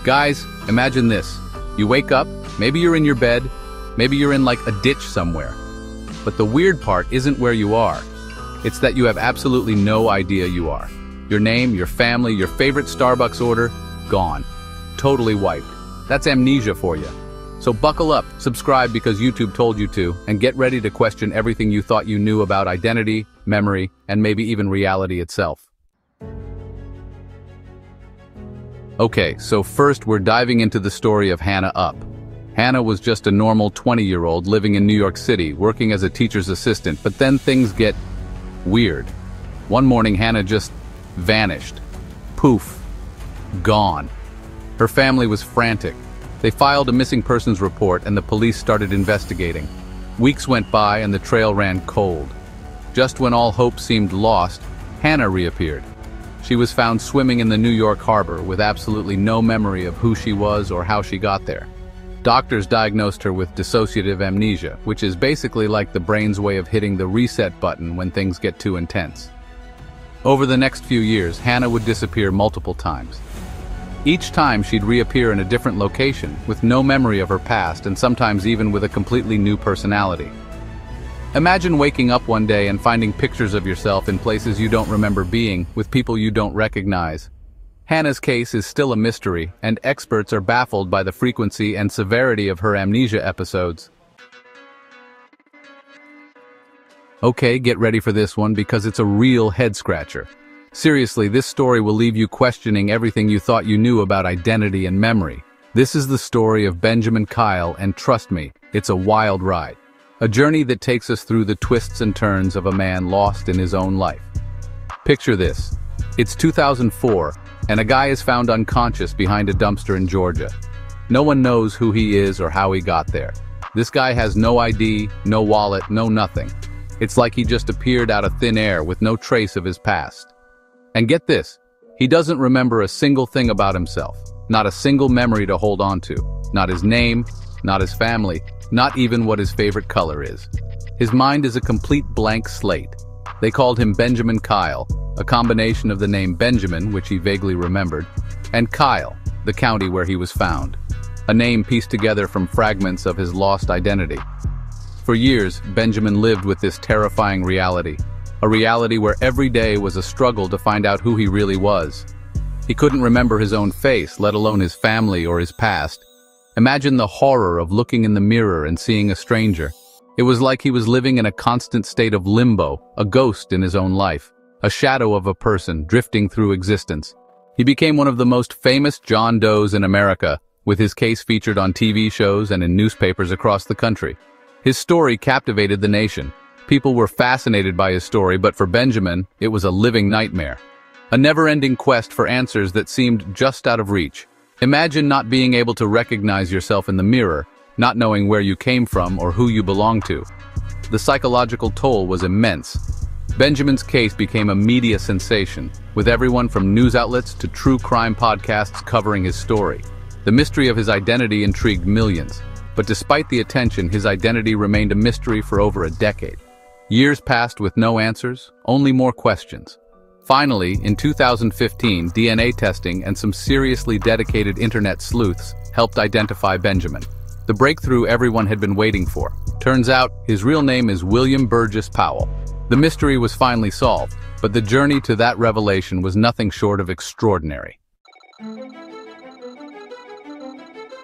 Guys, imagine this. You wake up, maybe you're in your bed, maybe you're in like a ditch somewhere. But the weird part isn't where you are. It's that you have absolutely no idea you are. Your name, your family, your favorite Starbucks order, gone. Totally wiped. That's amnesia for you. So buckle up, subscribe because YouTube told you to, and get ready to question everything you thought you knew about identity, memory, and maybe even reality itself. Okay, so first we're diving into the story of Hannah Up. Hannah was just a normal 20-year-old living in New York City, working as a teacher's assistant, but then things get weird. One morning, Hannah just vanished. Poof. Gone. Her family was frantic. They filed a missing persons report and the police started investigating. Weeks went by and the trail ran cold. Just when all hope seemed lost, Hannah reappeared. She was found swimming in the New York harbor with absolutely no memory of who she was or how she got there. Doctors diagnosed her with dissociative amnesia, which is basically like the brain's way of hitting the reset button when things get too intense. Over the next few years, Hannah would disappear multiple times. Each time she'd reappear in a different location, with no memory of her past and sometimes even with a completely new personality. Imagine waking up one day and finding pictures of yourself in places you don't remember being, with people you don't recognize. Hannah's case is still a mystery, and experts are baffled by the frequency and severity of her amnesia episodes. Okay, get ready for this one because it's a real head-scratcher. Seriously, this story will leave you questioning everything you thought you knew about identity and memory. This is the story of Benjaman Kyle, and trust me, it's a wild ride. A journey that takes us through the twists and turns of a man lost in his own life. Picture this. It's 2004, and a guy is found unconscious behind a dumpster in Georgia. No one knows who he is or how he got there. This guy has no ID, no wallet, no nothing. It's like he just appeared out of thin air with no trace of his past. And get this, he doesn't remember a single thing about himself, not a single memory to hold on to, not his name, not his family, not even what his favorite color is. His mind is a complete blank slate. They called him Benjaman Kyle, a combination of the name Benjamin, which he vaguely remembered, and Kyle, the county where he was found, a name pieced together from fragments of his lost identity. For years, Benjamin lived with this terrifying reality, a reality where every day was a struggle to find out who he really was. He couldn't remember his own face, let alone his family or his past. Imagine the horror of looking in the mirror and seeing a stranger. It was like he was living in a constant state of limbo, a ghost in his own life, a shadow of a person drifting through existence. He became one of the most famous John Does in America, with his case featured on TV shows and in newspapers across the country. His story captivated the nation. People were fascinated by his story, but for Benjamin, it was a living nightmare. A never-ending quest for answers that seemed just out of reach. Imagine not being able to recognize yourself in the mirror, not knowing where you came from or who you belong to. The psychological toll was immense. Benjaman's case became a media sensation, with everyone from news outlets to true crime podcasts covering his story. The mystery of his identity intrigued millions, but despite the attention, his identity remained a mystery for over a decade. Years passed with no answers, only more questions. Finally, in 2015, DNA testing and some seriously dedicated internet sleuths helped identify Benjaman. The breakthrough everyone had been waiting for. Turns out, his real name is William Burgess Powell. The mystery was finally solved, but the journey to that revelation was nothing short of extraordinary.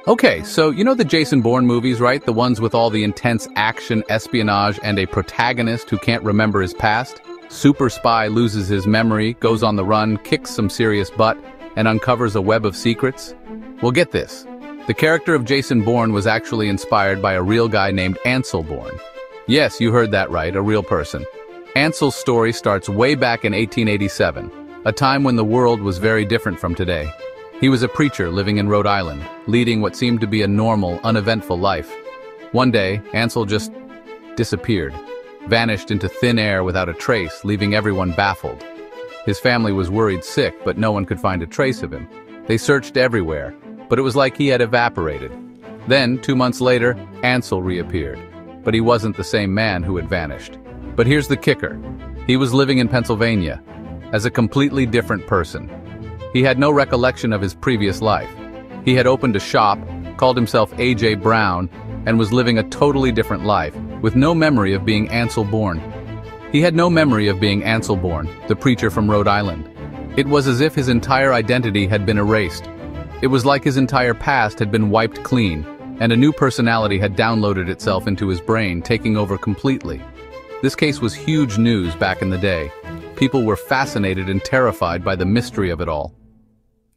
Okay, so you know the Jason Bourne movies, right? The ones with all the intense action, espionage, and a protagonist who can't remember his past? Super spy loses his memory, goes on the run, kicks some serious butt, and uncovers a web of secrets? Well, get this. The character of Jason Bourne was actually inspired by a real guy named Ansel Bourne. Yes, you heard that right, a real person. Ansel's story starts way back in 1887, a time when the world was very different from today. He was a preacher living in Rhode Island, leading what seemed to be a normal, uneventful life. One day, Ansel just disappeared, vanished into thin air without a trace, leaving everyone baffled. His family was worried sick, but no one could find a trace of him. They searched everywhere, but it was like he had evaporated. Then, 2 months later, Ansel reappeared, but he wasn't the same man who had vanished. But here's the kicker. He was living in Pennsylvania, as a completely different person. He had no recollection of his previous life. He had opened a shop, called himself A.J. Brown, and was living a totally different life, with no memory of being Ansel Bourne. He had no memory of being Ansel Bourne, the preacher from Rhode Island. It was as if his entire identity had been erased. It was like his entire past had been wiped clean, and a new personality had downloaded itself into his brain, taking over completely. This case was huge news back in the day. People were fascinated and terrified by the mystery of it all.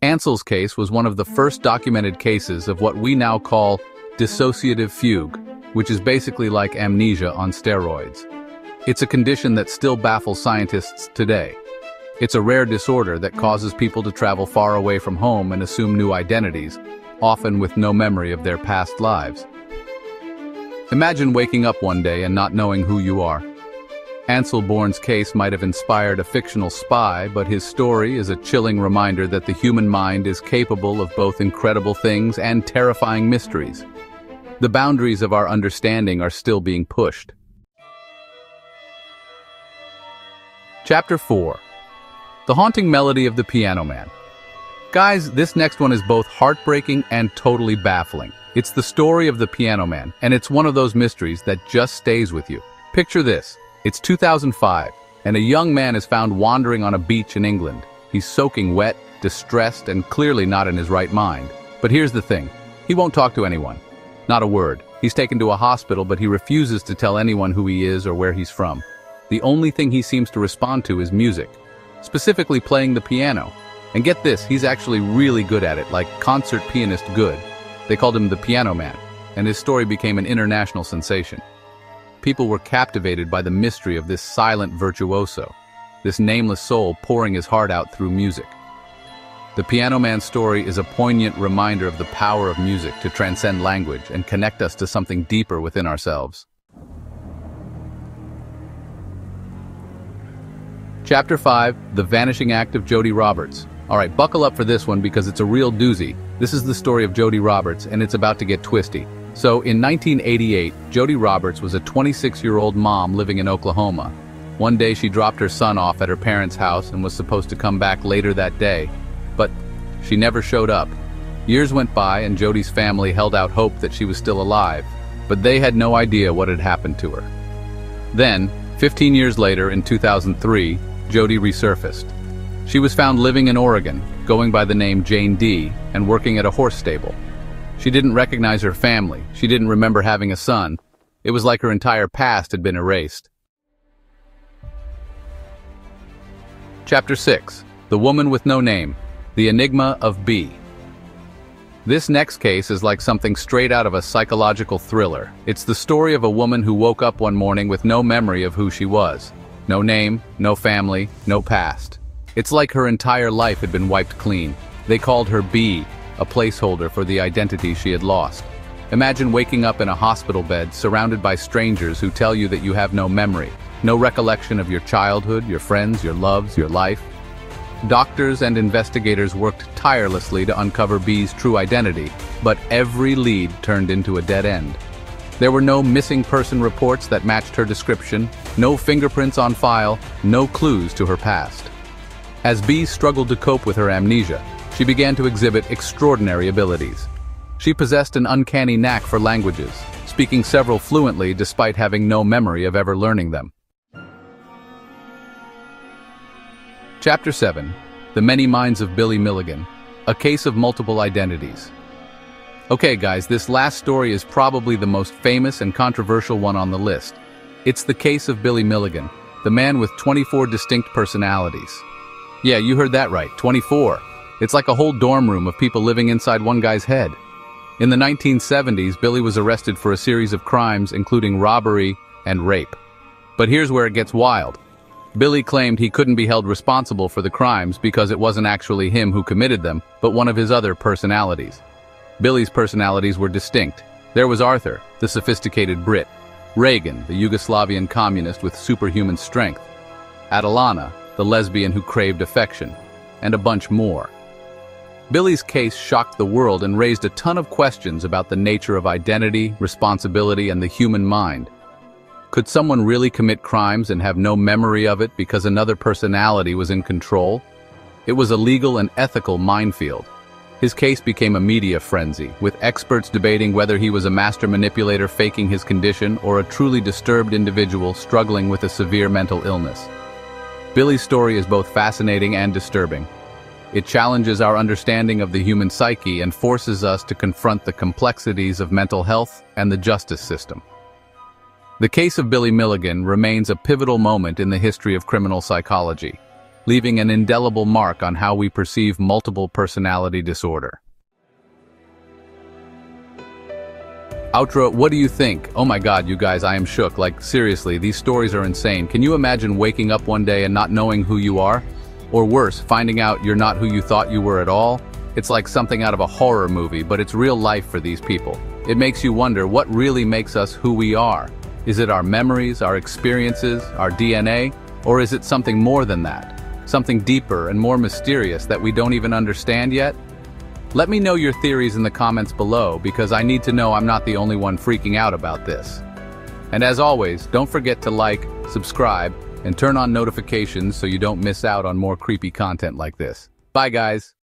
Ansel's case was one of the first documented cases of what we now call dissociative fugue, which is basically like amnesia on steroids. It's a condition that still baffles scientists today. It's a rare disorder that causes people to travel far away from home and assume new identities, often with no memory of their past lives. Imagine waking up one day and not knowing who you are. Ansel Bourne's case might have inspired a fictional spy, but his story is a chilling reminder that the human mind is capable of both incredible things and terrifying mysteries. The boundaries of our understanding are still being pushed. Chapter 4. The Haunting Melody of the Piano Man. Guys, this next one is both heartbreaking and totally baffling. It's the story of the Piano Man, and it's one of those mysteries that just stays with you. Picture this. It's 2005, and a young man is found wandering on a beach in England. He's soaking wet, distressed, and clearly not in his right mind. But here's the thing. He won't talk to anyone. Not a word. He's taken to a hospital, but he refuses to tell anyone who he is or where he's from. The only thing he seems to respond to is music, specifically playing the piano. And get this, he's actually really good at it, like concert pianist good. They called him the Piano Man, and his story became an international sensation. People were captivated by the mystery of this silent virtuoso, this nameless soul pouring his heart out through music. The Piano Man's story is a poignant reminder of the power of music to transcend language and connect us to something deeper within ourselves. Chapter 5, The Vanishing Act of Jody Roberts. Alright, buckle up for this one because it's a real doozy. This is the story of Jody Roberts, and it's about to get twisty. So, in 1988, Jody Roberts was a 26-year-old mom living in Oklahoma. One day she dropped her son off at her parents' house and was supposed to come back later that day, but she never showed up. Years went by and Jody's family held out hope that she was still alive, but they had no idea what had happened to her. Then, 15 years later in 2003, Jody resurfaced. She was found living in Oregon, going by the name Jane D, and working at a horse stable. She didn't recognize her family. She didn't remember having a son. It was like her entire past had been erased. Chapter 6. The Woman with No Name. The Enigma of B. This next case is like something straight out of a psychological thriller. It's the story of a woman who woke up one morning with no memory of who she was. No name, no family, no past. It's like her entire life had been wiped clean. They called her B, a placeholder for the identity she had lost. Imagine waking up in a hospital bed surrounded by strangers who tell you that you have no memory, no recollection of your childhood, your friends, your loves, your life. Doctors and investigators worked tirelessly to uncover B's true identity, but every lead turned into a dead end. There were no missing person reports that matched her description, no fingerprints on file, no clues to her past. As B struggled to cope with her amnesia, she began to exhibit extraordinary abilities. She possessed an uncanny knack for languages, speaking several fluently despite having no memory of ever learning them. Chapter 7. The Many Minds of Billy Milligan. A Case of Multiple Identities. Okay guys, this last story is probably the most famous and controversial one on the list. It's the case of Billy Milligan, the man with 24 distinct personalities. Yeah, you heard that right, 24. It's like a whole dorm room of people living inside one guy's head. In the 1970s, Billy was arrested for a series of crimes including robbery and rape. But here's where it gets wild. Billy claimed he couldn't be held responsible for the crimes because it wasn't actually him who committed them, but one of his other personalities. Billy's personalities were distinct. There was Arthur, the sophisticated Brit; Reagan, the Yugoslavian communist with superhuman strength; Adelana, the lesbian who craved affection; and a bunch more. Billy's case shocked the world and raised a ton of questions about the nature of identity, responsibility, and the human mind. Could someone really commit crimes and have no memory of it because another personality was in control? It was a legal and ethical minefield. His case became a media frenzy, with experts debating whether he was a master manipulator faking his condition or a truly disturbed individual struggling with a severe mental illness. Billy's story is both fascinating and disturbing. It challenges our understanding of the human psyche and forces us to confront the complexities of mental health and the justice system. The case of Billy Milligan remains a pivotal moment in the history of criminal psychology, leaving an indelible mark on how we perceive multiple personality disorder. Outro, what do you think? Oh my god, you guys, I am shook. Like, seriously, these stories are insane. Can you imagine waking up one day and not knowing who you are? Or worse, finding out you're not who you thought you were at all? It's like something out of a horror movie, but it's real life for these people. It makes you wonder what really makes us who we are. Is it our memories, our experiences, our DNA? Or is it something more than that? Something deeper and more mysterious that we don't even understand yet? Let me know your theories in the comments below, because I need to know I'm not the only one freaking out about this. And as always, don't forget to like, subscribe, and turn on notifications so you don't miss out on more creepy content like this. Bye guys!